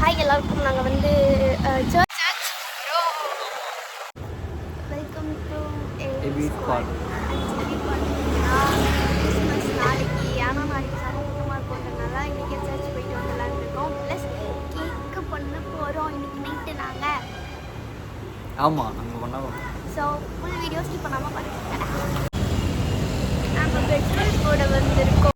Hi எல்லாருக்கும். நாங்கள் வந்து வெல்கம் டு கிறிஸ்மஸ் நாளைக்கு. ஆனால் நாளைக்கு சந்தோஷமாக போட்டதுனால இன்றைக்கி சர்ச் போயிட்டு வந்துடலான்னு இருக்கோம். ப்ளஸ் கேக்கு பண்ண போகிறோம் இன்றைக்கி நைட்டு நாங்கள். ஆமாம், நாங்கள் பண்ணாமல். ஸோ ஃபுல் வீடியோ ஸ்கிப் பண்ணாமல் பாருங்கள். நாங்கள் பெட்ரோல் போட வந்திருக்கோம்.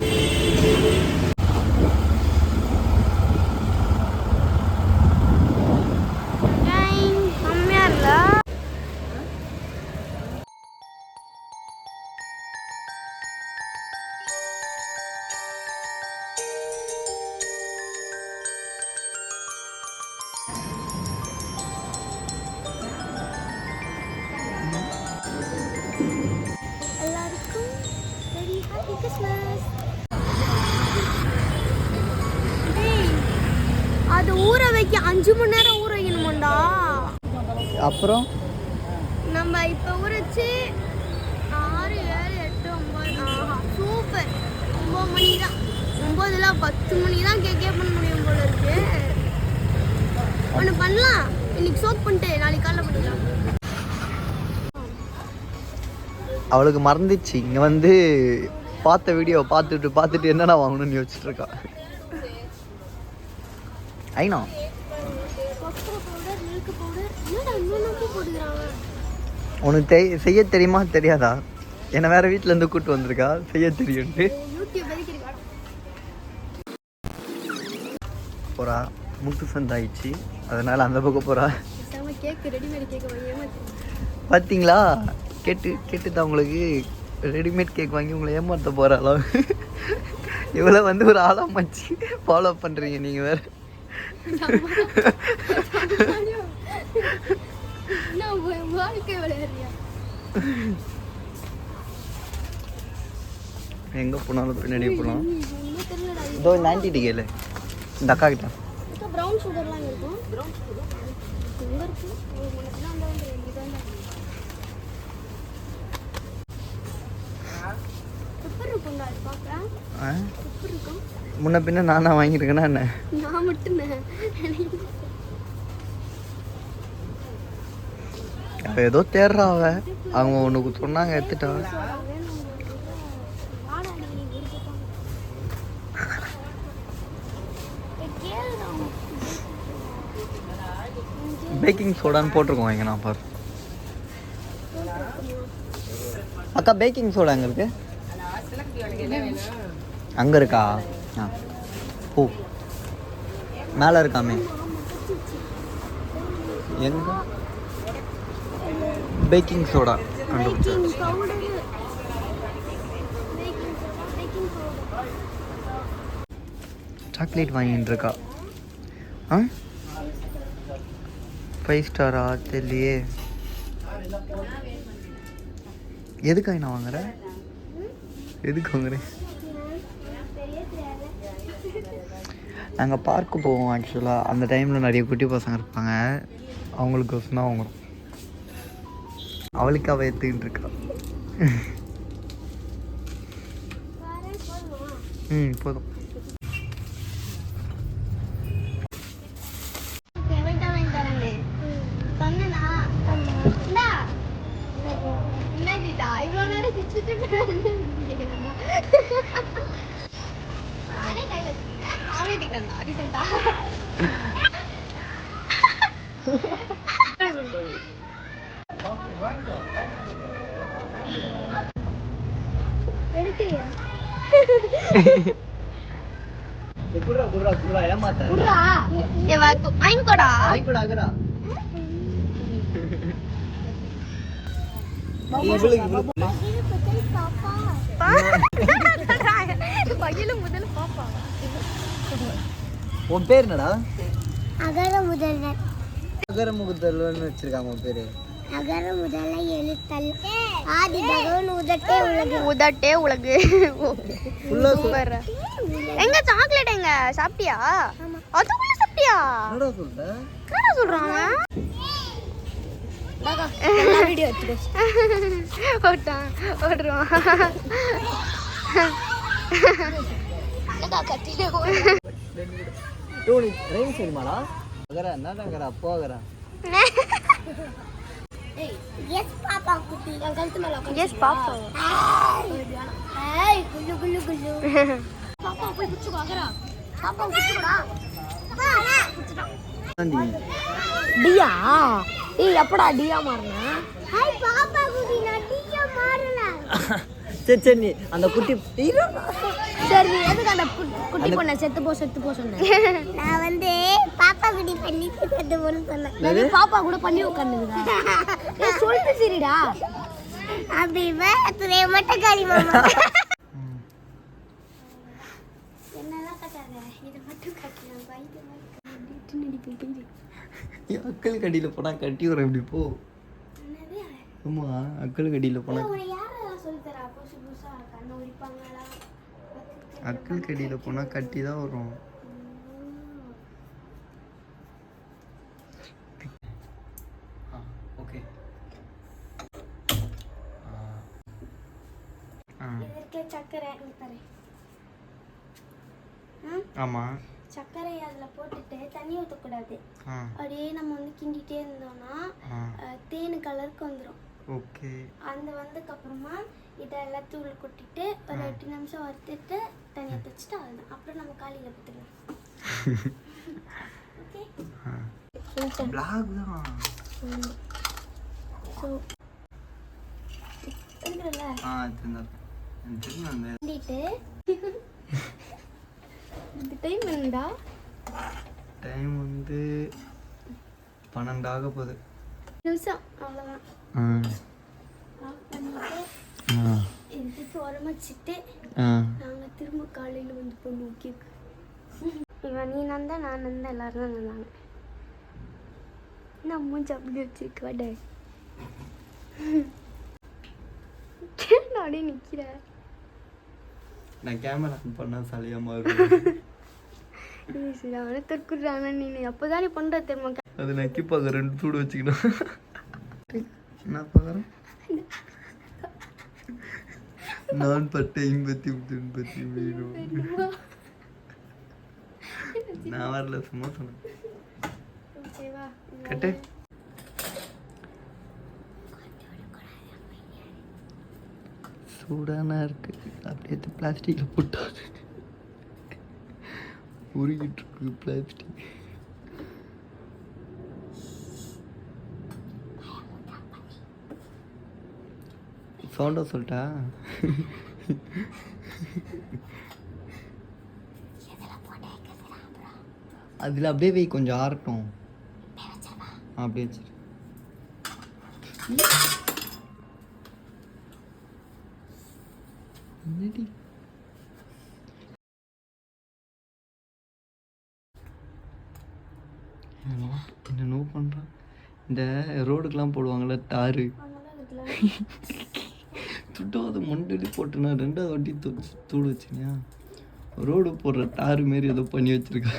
அது ஊற வைக்க 5 மணி நேரம் ஊற வைக்கணுமாண்டா. அப்புறம் நம்ம இப்போ ஊறச்சு 6, 7, 8, 9. சூப்பர். 9 மணி தான். 9ல 10 மணி தான் கேக்கே பண்ண முடியும் போல இருக்கு. ஒன்று பண்ணலாம், இன்னைக்கு சோப் பண்ணிட்டு நாளைக்கு காலைல பண்ணிக்கலாம். அவளுக்கு மறந்துச்சு. இங்கே வந்து பார்த்த வீடியோ பார்த்துட்டு என்னென்ன வாங்கணும்னு யோசிச்சுட்டு இருக்கா. ஐநா உனக்கு செய்ய தெரியுமா தெரியாதா? என்ன வேற வீட்டில் இருந்து கூப்பிட்டு வந்திருக்கா, செய்ய தெரியும்ட்டு போறா. முட்டு சந்தாயிடுச்சு, அதனால அந்த பக்கம் போறா. பார்த்தீங்களா, கேட்டுதான் உங்களுக்கு ரெடிமேட் கேக் வாங்கி உங்களை ஏமாற்ற போகிறாளோ. இவ்வளோ வந்து ஒரு ஆளாமச்சு ஃபாலோ பண்ணுறீங்க நீங்கள் வேறு. எங்கே போனாலும் பின்னாடி போகலாம். இதோ இந்த ஆன்டிட்டி கேளு, இந்த அக்கா கிட்ட. ப்ரௌன் சுகர்லாம் இருக்கும். முன்ன பின்ன நானா வாங்கியிருக்கேன்னா என்ன? நான் மட்டும் ஏதோ தேடுறா அவ. அவங்க உனக்கு சொன்னாங்க, எடுத்துட்டா. பேக்கிங் சோடான்னு போட்டிருக்கோம் இங்கே. நான் பாரு அக்கா, பேக்கிங் சோடா அங்கே இருக்கு. அங்கே இருக்கா? ஆ ஓ, மேலே இருக்காமே. எங்க பேக்கிங் சோடா கண்டுபிடிச்சேன். சாக்லேட் வாங்கிட்டு இருக்கா. ஆ 5 ஸ்டாரா தெரியலையே. எதுக்காக நான் வாங்குறேன்? எதுக்கு வாங்குறேன்? நாங்கள் பார்க்கு போவோம் ஆக்சுவலாக. அந்த டைமில் நிறைய குட்டி பசங்க இருப்பாங்க, அவங்களுக்கு தான் வாங்குறோம். அவளுக்கு அவள் எடுத்துக்கிட்டு இருக்கா. போதும். உன் பேர் என்னடா? அகர முதல்ல. அகர முதல்வன்னு வச்சிருக்காங்க உன் பேரு. அகர முதல்ல எழுத்தல் ஆதி பகவன் உதட்டே உலகு. உதட்டே உலகு. சூப்பர். எங்க சாக்லேட் எங்க சாப்பிட்டியா? அதுக்குள்ள சாப்பிட்டியா? என்னடா சொல்ற? என்னடா சொல்றாங்க? வீடியோ எடுத்து ஓட்டான் ஓடுறான். டூ ரைம் சரிமாடா அகரா என்னடா அகரா அப்போ அகரா எஸ் பாப்பா குட்டி என் கழுத்து மேல உட்கார்ந்து எஸ் பாப்பா ஏய் குல்லு குல்லு குல்லு பாப்பா போய் புடிச்சுக்கோ அகரா பாப்பா புடிச்சுக்கோடா டியா ஏய் எப்படா டியா மாறனா ஹாய் பாப்பா குட்டி நான் டியா மாறல சரி சரி நீ அந்த குட்டி சரி நீ எதுக்கு அந்த குட்டி பொண்ணை செத்து போ சொன்ன நான் வந்து பாப்பா குட்டி பண்ணி செத்து போன்னு சொன்னேன் பாப்பா கூட பண்ணி உட்கார்ந்துடா ஏய் சொல்லிட்டு சரிடா அப்படி வேறே மட்டக்காரி மாமா என்னலாம் கட்டாத இத மட்டும் கட்டலாம் வைத்து வைத்து நடிப்பேன் அக்கல் கடியில் போனால் கட்டி வர எப்படி போ என்னது ஆமாம் அக்கல் கடியில் போனால் யாரெல்லாம் சொல்லி தரா புதுசா கண்ணு உரிப்பாங்களா அக்கல் கடியில் போனால் கட்டி தான் வரும் ஓகே இதற்கு சக்கரை பாரு ஆமாம் சக்கரை அதில் போட்டுட்டு தண்ணி ஊற்றக்கூடாது அப்படியே நம்ம வந்து கிண்டிகிட்டே இருந்தோம்னா தேனு கலருக்கு வந்துடும் ஓகே அந்த வந்ததுக்கப்புறமா இதை எல்லாம் தூள் கொட்டிட்டு ஒரு 8 நிமிஷம் வறுத்துட்டு தனியாக தைச்சிட்டு அவ்வளோதான் அப்புறம் நம்ம காலையில் பார்த்துக்கலாம் ஓகே பிளாக் தான் ஸோ இருக்குல்ல கிண்டிட்டு இந்த டைம் என்னடா டைம் வந்து 12 ஆக போகுது நிமிஷம் அவ்வளோதான் ஆஃப் பண்ணிட்டு எடுத்து உரமிச்சிட்டு நாங்கள் திரும்ப காலையில் வந்து பண்ணுவோம் கேக்கு இவன் நீ நந்தா நான் நந்தா எல்லாரும் தான் நந்தாங்க நான் மூஞ்சி அப்படி வச்சிருக்க டே அப்படியே நிற்கிறேன் நான் கேமரா பண்ணால் சளியாக மாறும் அவனை தற்குறாங்க நீ அப்போதான் நீ பண்ணுற தெரியுமா அது நக்கி பார்க்க 2 சூடு வச்சுக்கணும் என்ன பார்க்குறேன் நான் பட்ட 80 மீனும் நான் வரல சும்மா சொன்னேன் கட்டு சூடானா இருக்கு அப்படியே பிளாஸ்டிக்கில் போட்டாரு உருகிட்டு இருக்கு பிளாஸ்டிக் சவுண்டா சொல்லிட்டா அதில் அப்படியே வை கொஞ்சம் ஆறட்டும் அப்படியே வச்சிரு என்னடி என்னென்னோ பண்ணுறான் இந்த ரோடுக்கெலாம் போடுவாங்கள்ல தாரு சுட்டாவது மண்டடி போட்டுனா 2வது வாட்டி தூடு வச்சுனியா ரோடு போடுற தாரு மாரி ஏதோ பண்ணி வச்சிருக்கா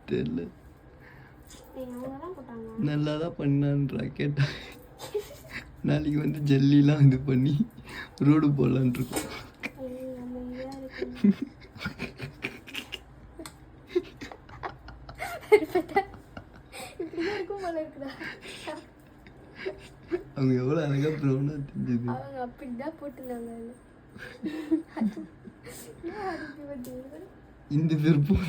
தெரியல நல்லா தான் பண்ணான்றா கேட்டா நாளைக்கு வந்து ஜல்லிலாம் இது பண்ணி ரோடு போடலான் இருக்கோம் அவங்க எவ்வளோ அழகா ப்ரௌனா தெரிஞ்சது அவங்க அப்படிதான் போட்டுருந்தாங்க இந்த விருப்பம்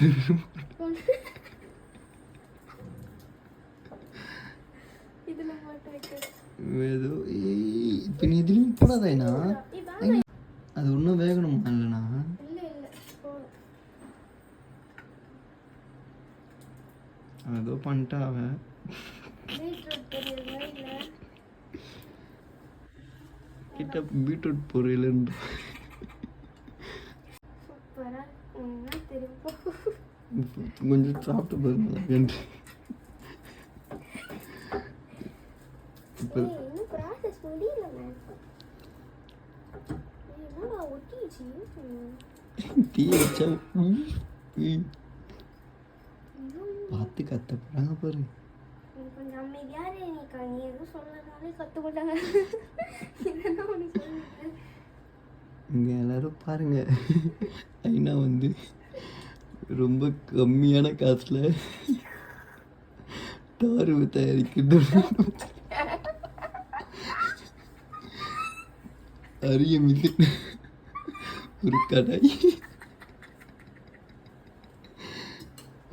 இதுல போட்டு வைக்க ஏதோ இப்போ நீ இதுலேயும் போடாதேண்ணா அது ஒன்றும் வேகணுமா இல்லைண்ணா ஏதோ பண்ணிட்டா அவன் கிட்ட பீட்ரூட் பொரியலன்ற கொஞ்சம் சாப்பிட்டு பாருங்க இப்போ தீ வச்சா பார்த்து கத்த போறாங்க பாரு கொஞ்சம் அமைதியாக நீ எதுவும் சொல்லனாலே கற்றுக்கிட்டாங்க இங்கே எல்லோரும் பாருங்கள், ஐநா வந்து ரொம்ப கம்மியான காசில் தார் தயாரிக்கிறது அரிய மிஷின், ஒரு கடை.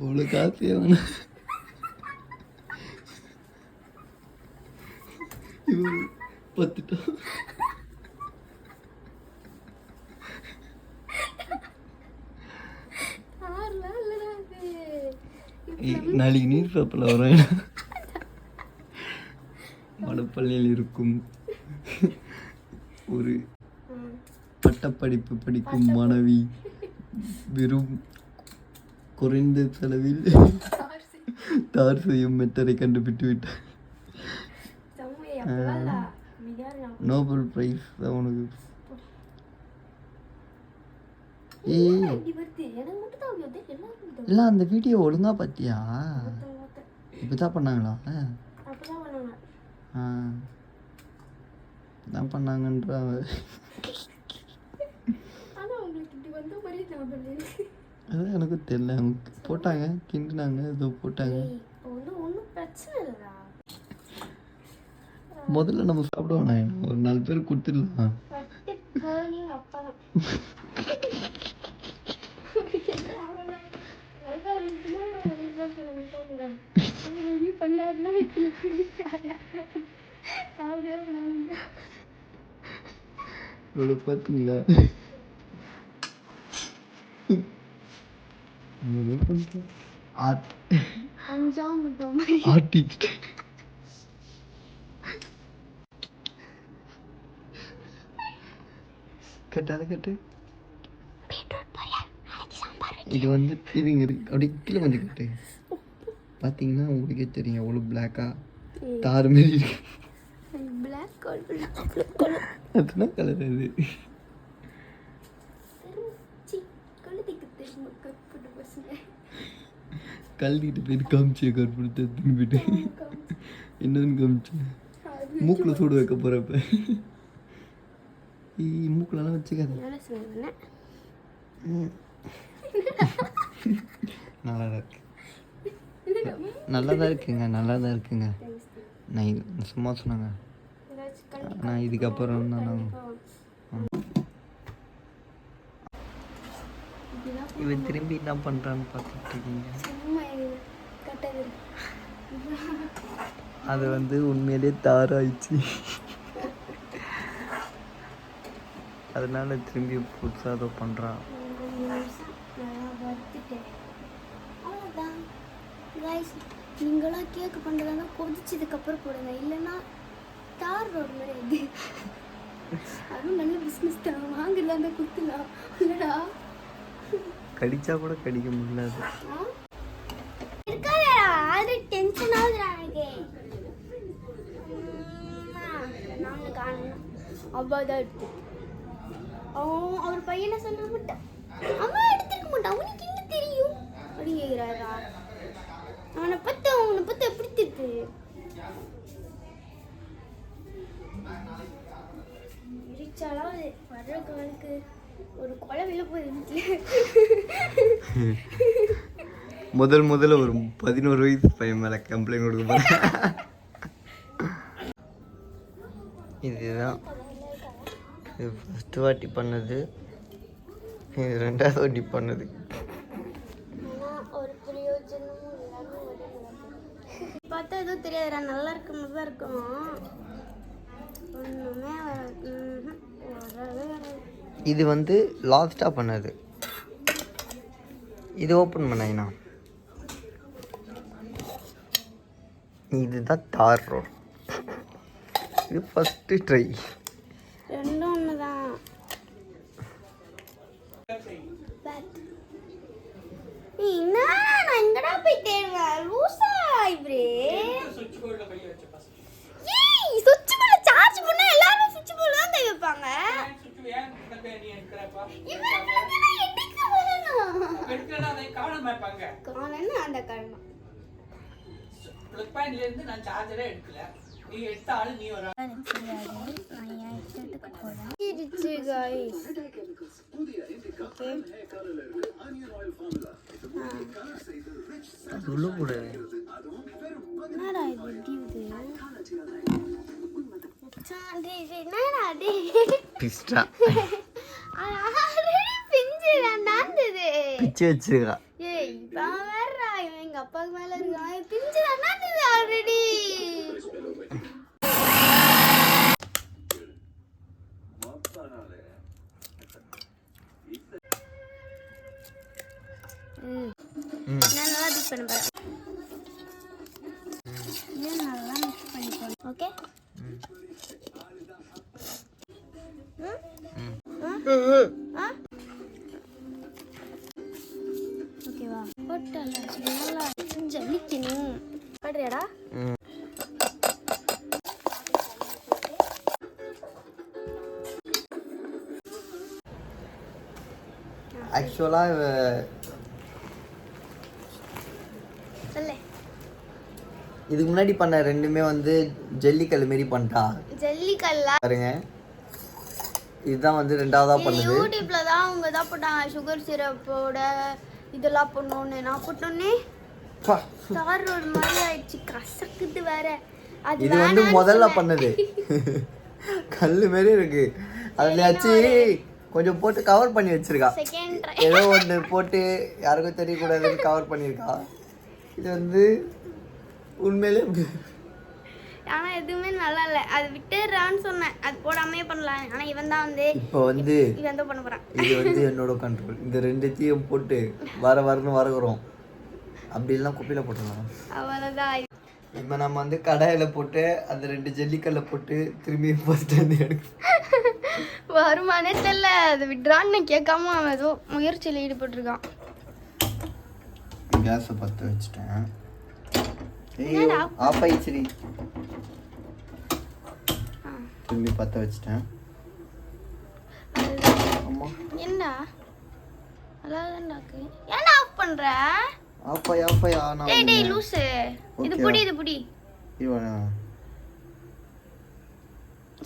அவ்வளோ காசே வேணாம். இவன் பார்த்துட்டான். நாளைக்கு நியூஸ் பேப்பரில் வரேன். மடப்பள்ளியில் இருக்கும் ஒரு பட்டப்படிப்பு படிக்கும் மாணவி வெறும் குறைந்த செலவில் தார் செய்யும் மெத்தடை கண்டுபிட்டு விட்டார். நோபல் பிரைஸ் அவனுக்கு. இல்லை, அந்த வீடியோ ஒழுங்கா பார்த்தியா? இப்படிதான் பண்ணாங்களா? தான் பண்ணாங்கன்ற அதான் எனக்கு தெரியல. அவங்க போட்டாங்க, கிண்டுனாங்க, ஏதோ போட்டாங்க. முதல்ல நம்ம சாப்பிடுவோம், ஒரு 4 பேர் கொடுத்துடலாம். பார்த்தீங்களா? கட்டாத கட்டு. இது வந்து இருங்க, அப்படி கீழே கொஞ்சம் கட்டு. பார்த்தீங்கன்னா உங்களுக்கே தெரியும் எவ்வளோ பிளாக்காக தார் மாரி இருக்கு. அதுனா கலர் அது. கழுதிட்டு போயிட்டு காமிச்சு கற்படுத்த திரும்பிட்டு என்னன்னு காமிச்சேன். மூக்கில் சூடு வைக்க போகிறப்ப மூக்கிலலாம் வச்சுக்காது. நல்லா தான் இருக்கு, நல்லா தான் இருக்குங்க, நல்லா தான் இருக்குங்க. நான் சும்மா சொன்னாங்க, நான் இதுக்கப்புறம் தான் நான் இவன் திரும்பி என்ன பண்ணுறான்னு பார்த்துட்டு இருக்கீங்க. அது வந்து உண்மையிலே தாராயிடுச்சு, அதனால திரும்பி புதுசாக ஏதோ பண்ணுறான். நீங்களாம் கேக்கு பண்ணுறதா கொதிச்சதுக்கப்புறம் போடுங்க, இல்லைன்னா தார் ரோடு மாதிரி அது. அதுவும் நல்ல பிஸ்னஸ் தான், வாங்கலாம் அந்த குத்துலாம் இல்லைடா. கடிச்சா கூட கடிக்க முடியல. அது டென்ஷன் ஆகுதுடா எனக்கு. அவ்வாதான் எடுத்து அவர் பையனை சொன்னா மட்டும் அம்மா எடுத்துக்க மாட்டான், அவனுக்கு என்ன தெரியும் அப்படின்னு கேட்குறாரா. அவனை பத்து எப்படி திட்டு இடிச்சாலாவது வர்ற காலுக்கு ஒரு கொலை வெளில போயிருந்து. முதல்ல ஒரு 11 வயசு பையன் மேலே கம்ப்ளைண்ட் கொடுக்க போகிறேன். இதுதான் இது ஃபஸ்ட்டு வாட்டி பண்ணது, இது 2வது வாட்டி பண்ணது. ஒரு பிரயோஜனமும் பார்த்தா எதுவும் தெரியாதுடா, நல்லா இருக்கும் தான் இருக்கும், ஒன்றுமே வரவே. இது வந்து லாஸ்ட்டாக பண்ணது. இது ஓப்பன் பண்ணா இதுதான் தார் ரோட். இது ஃபஸ்ட்டு ட்ரை. ரெண்டும் ஒன்று தான். நான் எங்கடா போய் தேடுவேன் லூசா இப்படி. சுவிட்ச் போர்டில் சார்ஜ் பண்ணா எல்லாரும் சுவிட்ச் போர்டில் தான் தேய் வைப்பாங்க. உள்ள கூட என்னடா இது தீவுது என்னடா டே பிஸ்டா பிஞ்சு வேண்டாந்தது பிச்சு வச்சிருக்கா. ஏய் வேறா எங்க அப்பாக்கு மேல இருக்கான் பிஞ்சு வேண்டாந்தது ஆல்ரெடி. நான் நல்லா மிக்ஸ் பண்ண போறேன். நல்லா மிக்ஸ் பண்ணிக்கணும். ஓகே ஓகேவா போட்டல நல்லா ஜலிக்கணும். படுறியாடா? ஆக்சுவலா சொல்லு. இதுக்கு முன்னாடி பண்ண ரெண்டுமே வந்து ஜல்லிக்கல் மாரி பண்ணிட்டா. ஜல்லிக்கல்லா பாருங்க, இதுதான் வந்து ரெண்டாவதா பண்ணுது. யூடியூப்ல தான் அவங்க தான் போட்டாங்க சுகர் சிரப்போட இதெல்லாம் பண்ணோன்னு. நான் போட்டோன்னே ஸ்டார் ஒரு மாதிரி ஆயிடுச்சு, கசக்குது வேற. இது வந்து முதல்ல பண்ணது கல்லு மாரி இருக்கு. அதுலயாச்சு கொஞ்சம் போட்டு கவர் பண்ணி வச்சிருக்கா. செகண்ட் ட்ரை ஏதோ ஒன்று போட்டு யாருக்கும் தெரியக்கூடாதுன்னு கவர் பண்ணியிருக்கா. இது வந்து உண்மையிலே ஆனா எதுவுமே நல்லா இல்லை. அது விட்டுறான்னு சொன்னேன், அது போடாமே பண்ணலாம். ஆனா இவன் தான் வந்து இப்போ வந்து இவன் தான் பண்ண போறான். இது வந்து என்னோட கண்ட்ரோல். இந்த ரெண்டுத்தையும் போட்டு வரணும்னு வரகுறோம். அப்படிலாம் குப்பையில் போட்டுடலாம். அவ்வளோதான். இப்போ நம்ம வந்து கடாயில் போட்டு அந்த ரெண்டு ஜல்லிக்கல்ல போட்டு திரும்பி ஃபர்ஸ்ட் வந்து எடுக்க வருமானே தெரியல. அது விட்றான்னு கேட்காம அவன் ஏதோ முயற்சியில் ஈடுபட்டிருக்கான். கேஸை பற்ற வச்சுட்டேன். ஆஃப் ஆயிடுச்சுடி. திரும்பி பற்ற வச்சுட்டேன். ஆமாம் என்னடா நல்லா தான்டாக்கு. ஏன்டா ஆஃப் பண்ற? ஆஃப் ஆயா நான் டேய் டேய் லூசு. இது புடி இது புடி. இவனா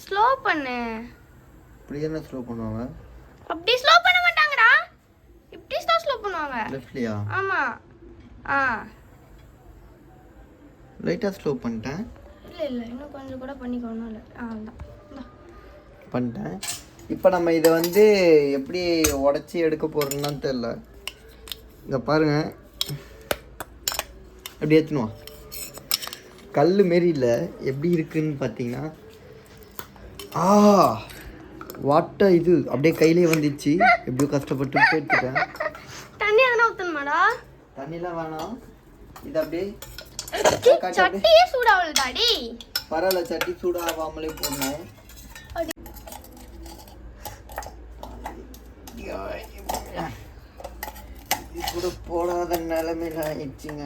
ஸ்லோ பண்ணு. இப்படி என்ன ஸ்லோ பண்ணுவாங்க? அப்படி ஸ்லோ பண்ண மாட்டாங்கடா. இப்படி தான் ஸ்லோ பண்ணுவாங்க. லெஃப்ட்லியா? ஆமா. லைட்டாக ஸ்லோ பண்ணிட்டேன். இல்லை இன்னும் கொஞ்சம் கூட பண்ணிக்கணும். இல்லை அவ்வளோதான் பண்ணிட்டேன். இப்போ நம்ம இதை வந்து எப்படி உடச்சி எடுக்க போகிறோம்னு தெரியல. இங்கே பாருங்க, எப்படி ஏற்றணுவா கல் மாரி இல்லை. எப்படி இருக்குன்னு பார்த்தீங்கன்னா வாட்டா இது அப்படியே கையிலே வந்துச்சு. எப்படியோ கஷ்டப்பட்டு எடுத்துட்டேன். தண்ணி எதனா ஊற்றணுமாடா? தண்ணிலாம் வேணாம். இது அப்படியே சட்டியே சூடாகலடாடி. பரவாயில்ல, சட்டி சூடாகாமலே போடணும். இது கூட போடாத நிலைமையில ஆயிடுச்சுங்க.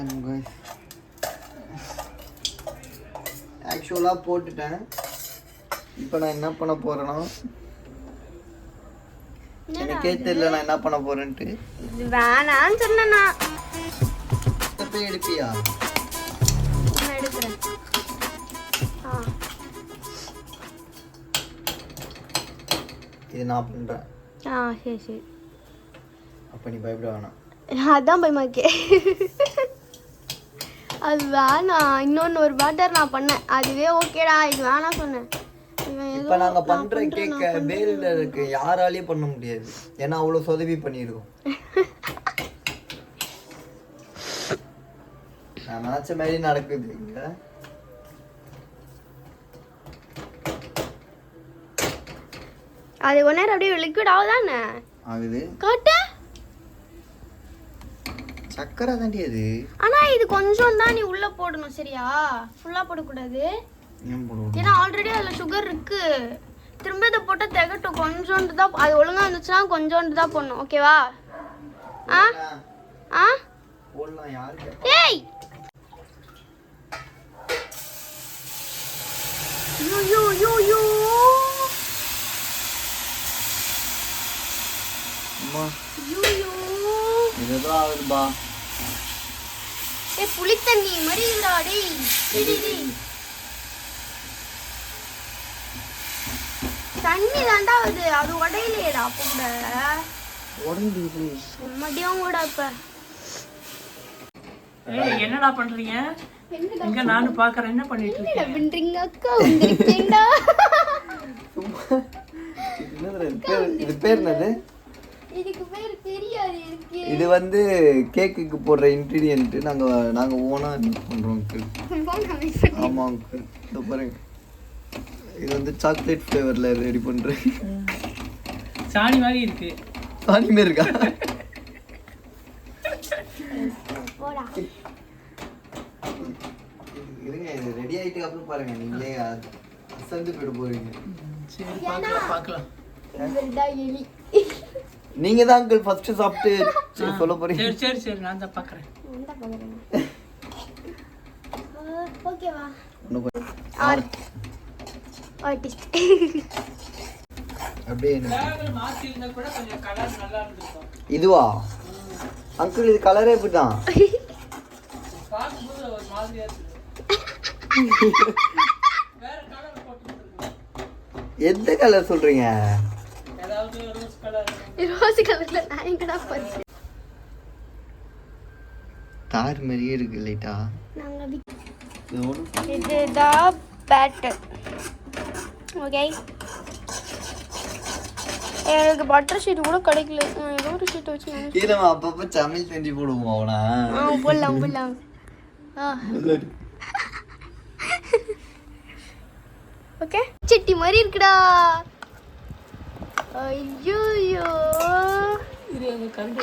ஆக்சுவலாக போட்டுட்டேன். இப்போ நான் என்ன பண்ண போறேன்னா, எனக்கே தெரியல நான் என்ன பண்ண போறேன்ட்டு. வேணான்னு சொன்னா போய் எடுப்பியா? நான் எடுக்கிறேன். இது நான் பண்றேன். சரி சரி. அப்போ நீ பயப்பட வேணாம். அதான் பயமாக்கே. அது வேணாம். இன்னொன்று ஒரு பேட்டர் நான் பண்ணேன், அதுவே ஓகேடா. இது வேணாம் சொன்னேன். இப்போ நாங்கள் பண்ணுற கேக்க வேலில் இருக்கு, யாராலையும் பண்ண முடியாது. ஏன்னா அவ்வளோ சொதவி பண்ணியிருக்கோம். நான் நினச்ச மாதிரி நடக்குது இங்க. அது ஒன் நேரம் அப்படியே லிக்விட் ஆகுதானே ஆகுது. காட்டு. சக்கரை தாண்டி அது. ஆனா இது கொஞ்சம் தான் நீ உள்ள போடணும், சரியா? ஃபுல்லா போடக்கூடாது. ஏன்னா ஆல்ரெடி அதுல சுகர் இருக்கு. திரும்ப இதை போட்டால் திகட்டும். கொஞ்சோண்டு தான், அது ஒழுங்கா இருந்துச்சுன்னா கொஞ்சோண்டு தான் போடணும். ஓகேவா? போடலாம். யாருக்கு? ஏய் யூ யூ யூ அம்மா யூ யூ இதுதான் ஆகுதுப்பா. ஏய் புளி தண்ணி மாதிரி இல்லடா. டேய் டேய் தண்ணி தாண்டா அது உடையிலேடா கூட உடஞ்சிது மதியம் கூட இப்ப என்னடா பண்றீங்க? இங்க நானும் பாக்குறேன். என்ன பண்ணிட்டு இருக்கீங்க? பண்றீங்க அக்கா வந்திருக்கீங்கடா. இது பேர் என்னது? இதுக்கு பேர் தெரியாது எனக்கு. இது வந்து கேக்குக்கு போடுற இன்கிரிடியன்ட். நாங்க ஓனா பண்றோம் அங்கிள். ஆமா அங்கிள். இதோ பாருங்க. இது வந்து சாக்லேட் ஃப்ளேவர்ல ரெடி பண்றேன். சாணி மாதிரி இருக்கு. சாணி மாதிரி இருக்கா? போடா. இருங்க, இது ரெடி ஆயிட்டு அப்புறம் பாருங்க. நீங்களே அசந்து போயிட போறீங்க. சரி பார்க்கலாம். இவர்தான் எலி. நீங்க தான் அங்கிள் ஃபர்ஸ்ட் சாப்பிட்டு சொல்ல போறீங்க. சரி நான் தான் பாக்குறேன். ஓகேவா? ஆர்டிஸ்ட். அப்படியே மாத்தி இருந்தா கூட கொஞ்சம் கலர் நல்லா இருந்திருக்கும். இதுவா அங்கிள்? இது கலரே இப்படிதான். பாக்கும்போது ஒரு மாதிரியா இருக்கு. வேற கலர் போட்டுருக்கோம். எந்த கலர் சொல்றீங்க? ஏதாவது ரோஸ் கலர். ரோஸ் கலர்ல நான் எங்கடா பாத்து. தார் மாதிரியே இருக்கு லைட்டா. நாங்க இதுதான் பேட்டர். ஓகே. எனக்கு பட்டர் ஷீட் கூட கிடைக்கல. ஏதோ ஒரு ஷீட் வச்சு கீழமா அப்பப்ப சமையல் செஞ்சு போடுவோம் அவனா. போடலாம். ஓகே. சிட்டி மாதிரி இருக்குடா. ஐயோ இது அந்த கண்டு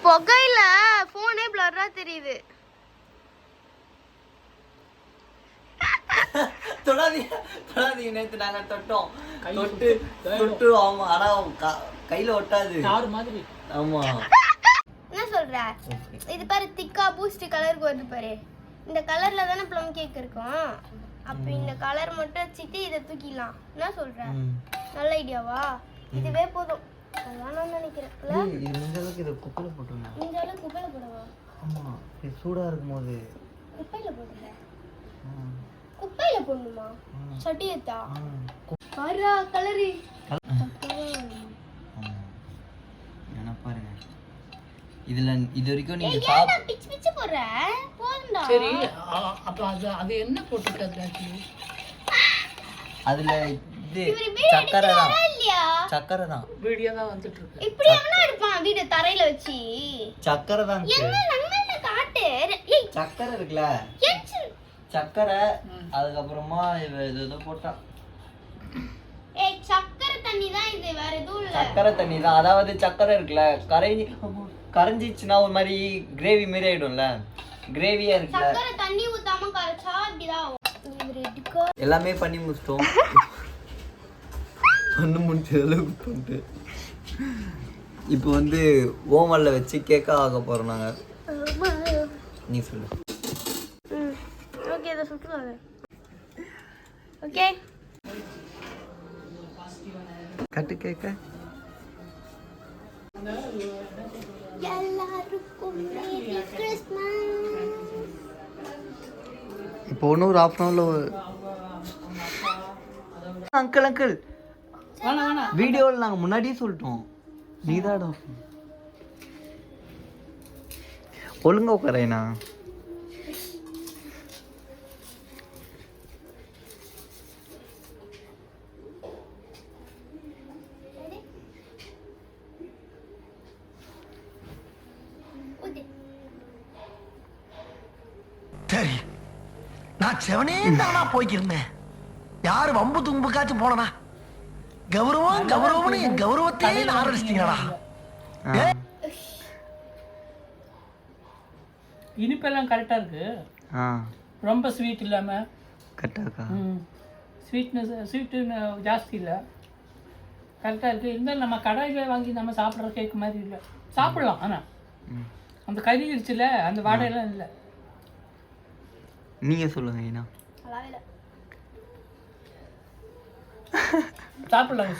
புகையில போனே பிளரா தெரியுது. தொடாதீங்க. நேத்து நாங்க தொட்டு ஆமா. ஆனா கையில ஒட்டாது. யாரு மாதிரி. ஆமா. என்ன சொல்ற? இது பாரு, திக்கா பூஸ்ட் கலருக்கு வருது பாரு. இந்த கலர்ல தானே ப்ளம் கேக் இருக்கும். அப்ப இந்த கலர் மட்டும் வச்சுட்டு இதை தூக்கிடலாம். என்ன சொல்ற? நல்ல ஐடியாவா? இதுவே போதும். அதான் நான் நினைக்கிறேன். இந்த அளவுக்கு இதை குப்பையில போட்டுருங்க. இந்த அளவுக்கு குப்பையில போடவா? ஆமா, இது சூடா இருக்கும் போது குப்பையில போடுங்க. குப்பையில போடணுமா? சட்டி ஏத்தா பாரா கலரு. என்ன பாருங்க. இதுல இது வரைக்கும் நீங்க ஏன்டா பிச்சு போற? போடுடா. சரி அப்ப அது என்ன போட்டுட்டது? அதுல இது சக்கரை தான். சக்கரை தான். வீடியோ தான் வந்துட்டு இருக்கு. இப்படி எவனா இருப்பான் வீடு தரையில வச்சி? சக்கரை தான். என்ன நம்ம காட்டு. சக்கரை இருக்குல, சக்கரை. அதுக்கப்புறமா ஏதோ போட்டா. சக்கரை தண்ணி தான் இது, வேற எதுவும் இல்ல. சக்கரை தண்ணி தான். அதாவது சக்கரை இருக்குல்ல, கரைஞ்சிச்சுன்னா ஒரு மாதிரி கிரேவி மாதிரி ஆயிடும்ல. கிரேவியா இருக்குல்ல. சக்கரை தண்ணி ஊத்தாம கரைச்சா இப்படிதான் ஆகும். எல்லாமே பண்ணி முடிச்சிட்டோம். பண்ண முடிஞ்ச அளவுக்கு பண்ணிட்டு இப்போ வந்து ஓவன்ல வச்சு கேக்கா ஆக போறோம் நாங்க. நீ சொல்லு. ஓகே, இத சுட்டுவாங்க. ஓகே, கட்டு கேக்க. எல்லாருக்கும் மேரி கிறிஸ்மஸ். இப்போ இன்னும் ஒரு 1/2 hourல அங்கிள் வீடியோவில் நாங்கள் முன்னாடியே சொல்லிட்டோம். நீதாடா ஒழுங்கா உட்காரேண்ணா. சரி, நான் செவனே தானா போய்க்கிருந்தேன். யாரு வம்பு தும்புக்காச்சும் போனா கௌரவம்னு என் கௌரவத்தையே ஆரம்பிச்சிட்டீங்களா? இனிப்பெல்லாம் கரெக்டா இருக்கு. ரொம்ப ஸ்வீட் இல்லாம கரெக்டாக்கா. ஸ்வீட்டு ஜாஸ்தி இல்லை, கரெக்டாக இருக்குது. இருந்தாலும் நம்ம கடையில் வாங்கி நம்ம சாப்பிட்ற கேக் மாதிரி இல்லை. சாப்பிடலாம், ஆனால் அந்த கறி இருச்சுல, அந்த வாடையெல்லாம் இல்லை. நீங்க சொல்லுங்க. ஏன்னா சாப்பிடலாம்.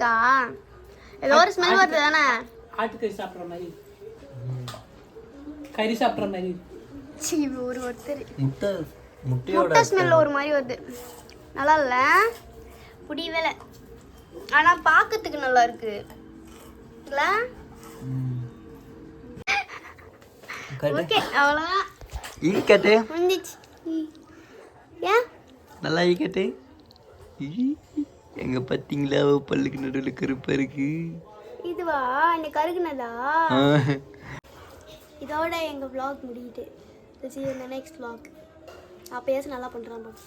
இருக்கா? ஏதோ ஒரு ஸ்மெல் வருது தானே? ஆட்டுக்கறி சாப்பிட்ற மாதிரி, கறி சாப்பிட்ற மாதிரி. சீ, ஒருத்தர் முட்டையோட முட்டை ஸ்மெல் ஒரு மாதிரி வருது. நல்லா இல்ல புடிவேல, ஆனா பார்க்கறதுக்கு நல்லா இருக்கு இல்ல? ஓகே, அவ்வளோதான். ஈக்கட்டே முடிஞ்சிச்சு. ஏன் நல்லா ஈக்கட்டே. எங்க பார்த்தீங்களா பல்லுக்கு நடுவில் கருப்பா இருக்கு. இதுவா இந்த கருகுனதா? இதோட எங்கள் vlog முடியுது. See you in the next vlog. நான் பேச நல்லா பண்ணுறேன்.